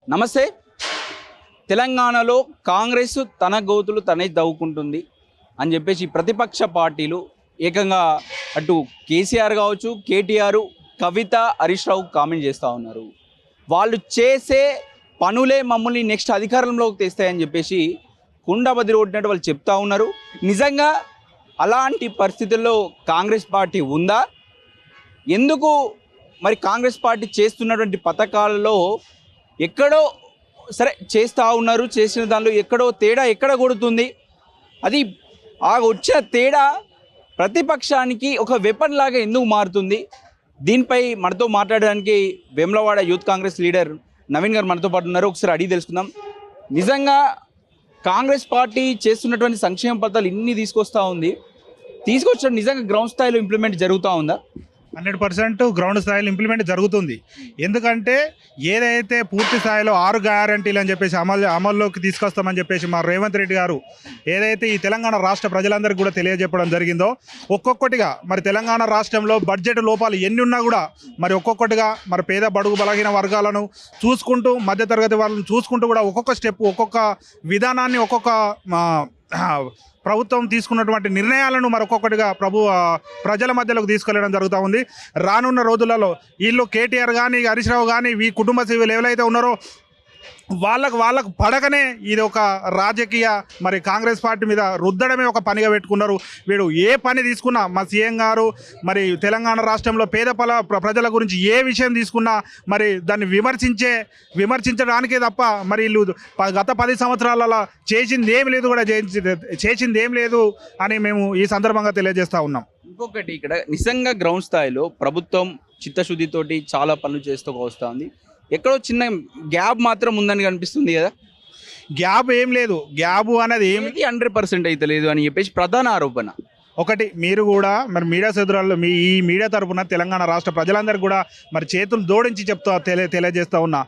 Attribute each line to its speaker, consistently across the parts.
Speaker 1: నమస్తే. తెలంగాణలో కాంగ్రెస్ తన గోతులు తనే దవ్వుకుంటుంది అని చెప్పేసి ప్రతిపక్ష పార్టీలు ఏకంగా అటు కేసీఆర్ కావచ్చు, కేటీఆర్, కవిత, హరీష్ రావు కామెంట్ చేస్తూ ఉన్నారు. వాళ్ళు చేసే పనులే మమ్మల్ని నెక్స్ట్ అధికారంలోకి తెస్తాయని చెప్పేసి కుండబది కొట్టినట్టు వాళ్ళు చెప్తా ఉన్నారు. నిజంగా అలాంటి పరిస్థితుల్లో కాంగ్రెస్ పార్టీ ఉందా? ఎందుకు మరి కాంగ్రెస్ పార్టీ చేస్తున్నటువంటి పథకాలలో ఎక్కడో సరే చేస్తూ ఉన్నారు, చేసిన దానిలో ఎక్కడో తేడా ఎక్కడ కొడుతుంది? అది ఆ వచ్చిన తేడా ప్రతిపక్షానికి ఒక వెపన్ లాగా ఎందుకు మారుతుంది? దీనిపై మనతో మాట్లాడడానికి వేములవాడ యూత్ కాంగ్రెస్ లీడర్ నవీన్ గారు మనతో పాటు ఉన్నారు. ఒకసారి అడిగి తెలుసుకుందాం. నిజంగా కాంగ్రెస్ పార్టీ చేస్తున్నటువంటి సంక్షేమ పథకాలు ఇన్ని తీసుకొచ్చిన నిజంగా గ్రౌండ్ స్థాయిలో ఇంప్లిమెంట్ జరుగుతూ ఉందా?
Speaker 2: 100% గ్రౌండ్ స్థాయిలో ఇంప్లిమెంట్ జరుగుతుంది. ఎందుకంటే ఏదైతే పూర్తి స్థాయిలో 6 గ్యారంటీలు అని చెప్పేసి అమల్లోకి తీసుకొస్తామని చెప్పేసి మా రేవంత్ రెడ్డి గారు ఏదైతే ఈ తెలంగాణ రాష్ట్ర ప్రజలందరికీ కూడా తెలియజెప్పడం జరిగిందో, ఒక్కొక్కటిగా మరి తెలంగాణ రాష్ట్రంలో బడ్జెట్ లోపాలు ఎన్ని ఉన్నా కూడా మరి ఒక్కొక్కటిగా మరి పేద బడుగు బలహీన వర్గాలను చూసుకుంటూ, మధ్యతరగతి వాళ్ళని చూసుకుంటూ కూడా ఒక్కొక్క స్టెప్, ఒక్కొక్క విధానాన్ని, ఒక్కొక్క ప్రభుత్వం తీసుకున్నటువంటి నిర్ణయాలను మరొక్కొక్కటిగా ప్రజల మధ్యలోకి తీసుకెళ్లడం జరుగుతూ ఉంది. రానున్న రోజులలో వీళ్ళు కేటీఆర్ కానీ, హరీష్ రావు కానీ, ఈ కుటుంబ సభ్యులు ఎవరైతే ఉన్నారో వాళ్ళకు పడకనే ఇది ఒక రాజకీయ మరి కాంగ్రెస్ పార్టీ మీద రుద్దడమే ఒక పనిగా పెట్టుకున్నారు. వీడు ఏ పని తీసుకున్నా, మా సీఎం గారు మరి తెలంగాణ రాష్ట్రంలో పేద ప్రజల గురించి ఏ విషయం తీసుకున్నా మరి దాన్ని విమర్శించడానికే తప్ప మరి వీళ్ళు గత 10 సంవత్సరాలలో చేసింది ఏం లేదు అని మేము ఈ సందర్భంగా తెలియజేస్తూ ఉన్నాం.
Speaker 1: ఇంకొకటి, ఇక్కడ నిజంగా గ్రౌండ్ స్థాయిలో ప్రభుత్వం చిత్తశుద్ధితోటి చాలా పనులు చేస్తూ వస్తూ ఉంది. ఎక్కడో చిన్న గ్యాప్ మాత్రం ఉందని కనిపిస్తుంది కదా?
Speaker 2: గ్యాప్ ఏం లేదు. గ్యాప్ అనేది ఏమి
Speaker 1: 100% అయితే లేదు అని చెప్పేసి ప్రధాన ఆరోపణ.
Speaker 2: ఒకటి, మీరు కూడా మరి మీడియా సోదరులు ఈ మీడియా తరఫున తెలంగాణ రాష్ట్ర ప్రజలందరికీ కూడా మరి చేతులు జోడించి తెలియజేస్తూ ఉన్నా,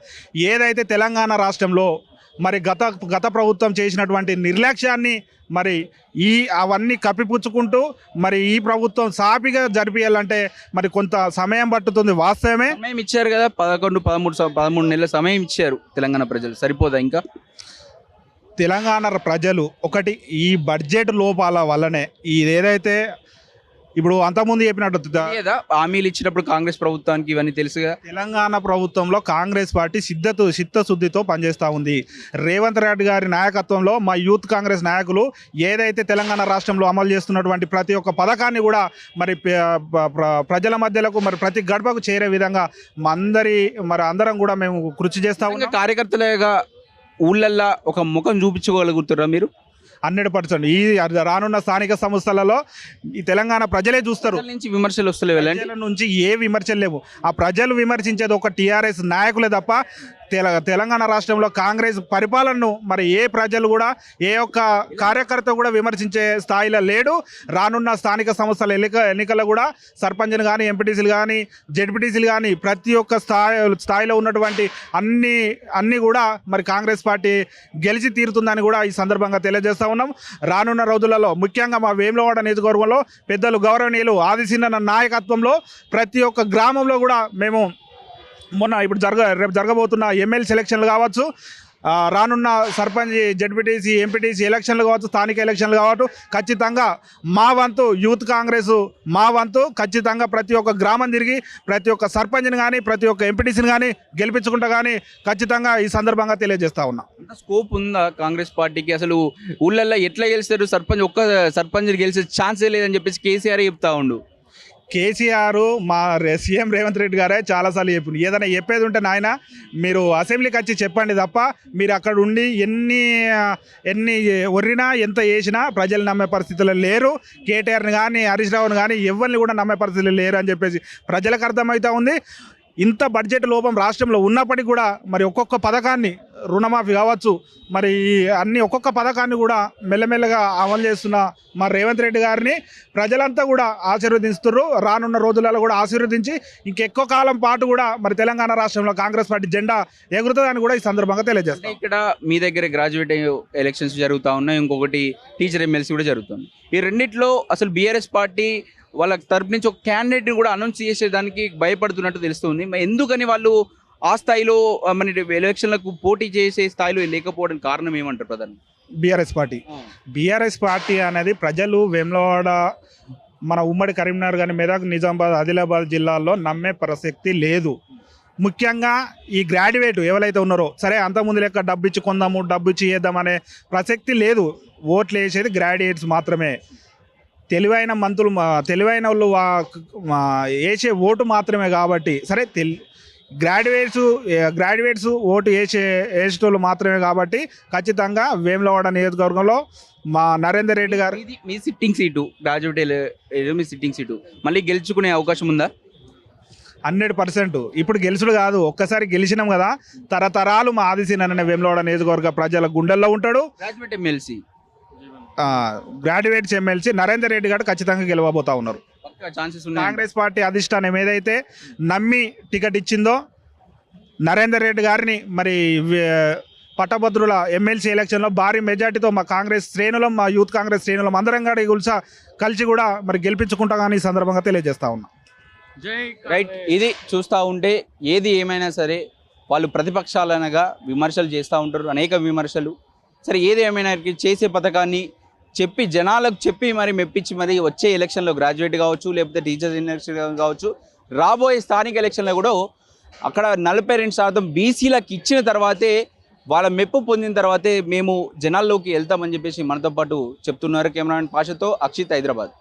Speaker 2: ఏదైతే తెలంగాణ రాష్ట్రంలో మరి గత ప్రభుత్వం చేసినటువంటి నిర్లక్ష్యాన్ని మరి అవన్నీ కప్పిపుచ్చుకుంటూ మరి ఈ ప్రభుత్వం సాపిగా జరిపియాలంటే మరి కొంత సమయం పట్టుతుంది. వాస్తవమే.
Speaker 1: సమయం ఇచ్చారు కదా, 13 నెలల సమయం ఇచ్చారు తెలంగాణ ప్రజలు. సరిపోదా? ఇంకా
Speaker 2: తెలంగాణ ప్రజలు ఒకటి ఈ బడ్జెట్ లోపాల వల్లనే ఏదైతే ఇప్పుడు అంతకుముందు చెప్పినట్టు
Speaker 1: హామీలు ఇచ్చినప్పుడు కాంగ్రెస్ ప్రభుత్వానికి ఇవన్నీ తెలుసుగా.
Speaker 2: తెలంగాణ ప్రభుత్వంలో కాంగ్రెస్ పార్టీ చిత్తశుద్ధితో పనిచేస్తూ ఉంది. రేవంత్ రెడ్డి గారి నాయకత్వంలో మా యూత్ కాంగ్రెస్ నాయకులు ఏదైతే తెలంగాణ రాష్ట్రంలో అమలు చేస్తున్నటువంటి ప్రతి ఒక్క పథకాన్ని కూడా మరి ప్రజల మధ్యలకు మరి ప్రతి గడపకు చేరే విధంగా అందరం కూడా మేము కృషి చేస్తూ ఉన్నాం.
Speaker 1: కార్యకర్తలుగా ఊళ్ళల్లో ఒక ముఖం చూపించుకోగలుగుతారా మీరు?
Speaker 2: 100%. ఈ రానున్న స్థానిక సంస్థలలో ఈ తెలంగాణ ప్రజలే చూస్తారు.
Speaker 1: నుంచి విమర్శలు వస్తలేవు,
Speaker 2: ప్రజల నుంచి ఏ విమర్శలు లేవు. ఆ ప్రజలు విమర్శించేది ఒక టీఆర్ఎస్ నాయకులే తప్ప తెలంగాణ రాష్ట్రంలో కాంగ్రెస్ పరిపాలనను మరి ఏ ప్రజలు కూడా, ఏ ఒక్క కార్యకర్త కూడా విమర్శించే స్థాయిలో లేడు. రానున్న స్థానిక సంస్థల ఎన్నికల్లో కూడా సర్పంచ్లు కానీ, ఎంపీటీసీలు కానీ, జెడ్పీటీసీలు కానీ ప్రతి ఒక్క స్థాయిలో ఉన్నటువంటి అన్ని కూడా మరి కాంగ్రెస్ పార్టీ గెలిచి తీరుతుందని కూడా ఈ సందర్భంగా తెలియజేస్తూ ఉన్నాం. రానున్న రోజులలో ముఖ్యంగా మా వేములవాడ నియోజకవర్గంలో పెద్దలు గౌరవనీయులు ఆదిశీన్న నాయకత్వంలో ప్రతి ఒక్క గ్రామంలో కూడా మేము రేపు జరగబోతున్న ఎమ్మెల్యే సెలక్షన్లు కావచ్చు, రానున్న సర్పంచ్, జెడ్పీటీసీ, ఎంపీటీసీ ఎలక్షన్లు కావచ్చు, స్థానిక ఎలక్షన్లు కావచ్చు, ఖచ్చితంగా మా వంతు యూత్ కాంగ్రెస్ ఖచ్చితంగా ప్రతి ఒక్క గ్రామం తిరిగి ప్రతి ఒక్క సర్పంచ్ని కానీ, ప్రతి ఒక్క ఎంపీటీసీని కానీ గెలిపించుకుంటా కానీ ఖచ్చితంగా ఈ సందర్భంగా తెలియజేస్తా ఉన్నా.
Speaker 1: స్కోప్ ఉందా కాంగ్రెస్ పార్టీకి? అసలు ఊళ్ళల్లో ఎట్లా గెలుస్తారు? ఒక్క సర్పంచ్ గెలిచే ఛాన్సే లేదని చెప్పేసి కేసీఆర్ చెప్తా ఉండు.
Speaker 2: కేసీఆర్ మా సీఎం రేవంత్ రెడ్డి గారే చాలాసార్లు చెప్పింది, ఏదైనా చెప్పేది ఉంటే నాయన మీరు అసెంబ్లీకి వచ్చి చెప్పండి తప్ప మీరు అక్కడ ఉండి ఎన్ని ఒర్రినా ఎంత చేసినా ప్రజలు నమ్మే పరిస్థితుల్లో లేరు. కేటీఆర్ని కానీ, హరీష్ రావుని కానీ ఎవరిని కూడా నమ్మే పరిస్థితులు లేరు అని చెప్పేసి ప్రజలకు అర్థమవుతూ ఉంది. ఇంత బడ్జెట్ లోపం రాష్ట్రంలో ఉన్నప్పటికీ కూడా మరి ఒక్కొక్క పథకాన్ని, రుణమాఫీ కావచ్చు, మరి ఒక్కొక్క పథకాన్ని కూడా మెల్లమెల్లగా అమలు చేస్తున్న మా రేవంత్ రెడ్డి గారిని ప్రజలంతా కూడా ఆశీర్వదిస్తున్నారు. రానున్న రోజులలో కూడా ఆశీర్వదించి ఇంకెక్కువ కాలం పాటు కూడా మరి తెలంగాణ రాష్ట్రంలో కాంగ్రెస్ పార్టీ జెండా ఎగురుతుందని కూడా ఈ సందర్భంగా తెలియజేస్తాం.
Speaker 1: ఇక్కడ మీ దగ్గర గ్రాడ్యుయేట్ ఎలక్షన్స్ జరుగుతూ ఉన్నాయి, ఇంకొకటి టీచర్ ఎమ్మెల్సీ కూడా జరుగుతుంది. ఈ రెండిట్లో అసలు బీఆర్ఎస్ పార్టీ వాళ్ళ తరపు నుంచి ఒక క్యాండిడేట్ని కూడా అనౌన్స్ చేసేదానికి భయపడుతున్నట్టు తెలుస్తుంది. ఎందుకని వాళ్ళు ఆ స్థాయిలో మన ఎలక్షన్లకు పోటీ చేసే స్థాయిలో లేకపోవడానికి కారణం ఏమంటారు ప్రధాని?
Speaker 2: బీఆర్ఎస్ పార్టీ అనేది ప్రజలు వేములవాడ మన ఉమ్మడి కరీంనగర్ కానీ మెదక్ నిజామాబాద్ ఆదిలాబాద్ జిల్లాల్లో నమ్మే ప్రసక్తి లేదు. ముఖ్యంగా ఈ గ్రాడ్యుయేట్ ఎవరైతే ఉన్నారో సరే అంతకుముందు లెక్క డబ్బు ఇచ్చి కొందాము డబ్బు ఇచ్చి చేద్దాం అనే ప్రసక్తి లేదు. ఓట్లు వేసేది గ్రాడ్యుయేట్స్ మాత్రమే. తెలివైన మంత్రులు తెలివైన వాళ్ళు వేసే ఓటు మాత్రమే కాబట్టి సరే గ్రాడ్యుయేట్స్ ఓటు వేసేటోళ్ళు మాత్రమే కాబట్టి ఖచ్చితంగా వేములవాడ నియోజకవర్గంలో మా నరేందర్ రెడ్డి గారు
Speaker 1: మీ సిట్టింగ్ సీటు గ్రాడ్యుయేట్ మీ సిట్టింగ్ సీటు మళ్ళీ గెలుచుకునే అవకాశం ఉందా?
Speaker 2: 100%. ఇప్పుడు గెలుచుడు కాదు, ఒక్కసారి గెలిచినాం కదా, తరతరాలు మా ఆదిశీనన్న వేములవాడ నియోజకవర్గ ప్రజల గుండెల్లో ఉంటాడు. గ్రాడ్యుయేట్స్ ఎమ్మెల్సీ నరేందర్ రెడ్డి గారు ఖచ్చితంగా గెలవబోతా ఉన్నారు. కాంగ్రెస్ పార్టీ అధిష్టానం ఏదైతే నమ్మి టికెట్ ఇచ్చిందో నరేందర్ రెడ్డి గారిని మరి పట్టభద్రుల ఎమ్మెల్సీ ఎలక్షన్లో భారీ మెజార్టీతో మా కాంగ్రెస్ శ్రేణులం మా యూత్ కాంగ్రెస్ శ్రేణులం అందరం కూడా కలిసి కూడా మరి గెలిపించుకుంటామని ఈ సందర్భంగా తెలియజేస్తా ఉన్నా.
Speaker 1: రైట్, ఇది చూస్తూ ఉంటే ఏది ఏమైనా సరే వాళ్ళు ప్రతిపక్షాలనగా విమర్శలు చేస్తూ ఉంటారు, అనేక విమర్శలు. సరే ఏది ఏమైనా చేసే పథకాన్ని చెప్పి జనాలకు చెప్పి మరి మెప్పించి మరి వచ్చే ఎలక్షన్లో గ్రాడ్యుయేట్ కావచ్చు లేకపోతే టీచర్స్ ఎలక్షన్ కావచ్చు రాబోయే స్థానిక ఎలక్షన్లో కూడా అక్కడ 42% బీసీలకు ఇచ్చిన తర్వాతే వాళ్ళ మెప్పు పొందిన తర్వాతే మేము జనాల్లోకి వెళ్తామని చెప్పేసి మనతో పాటు చెప్తున్నారు. కెమెరామెన్ పాషతో అక్షిత్, హైదరాబాద్.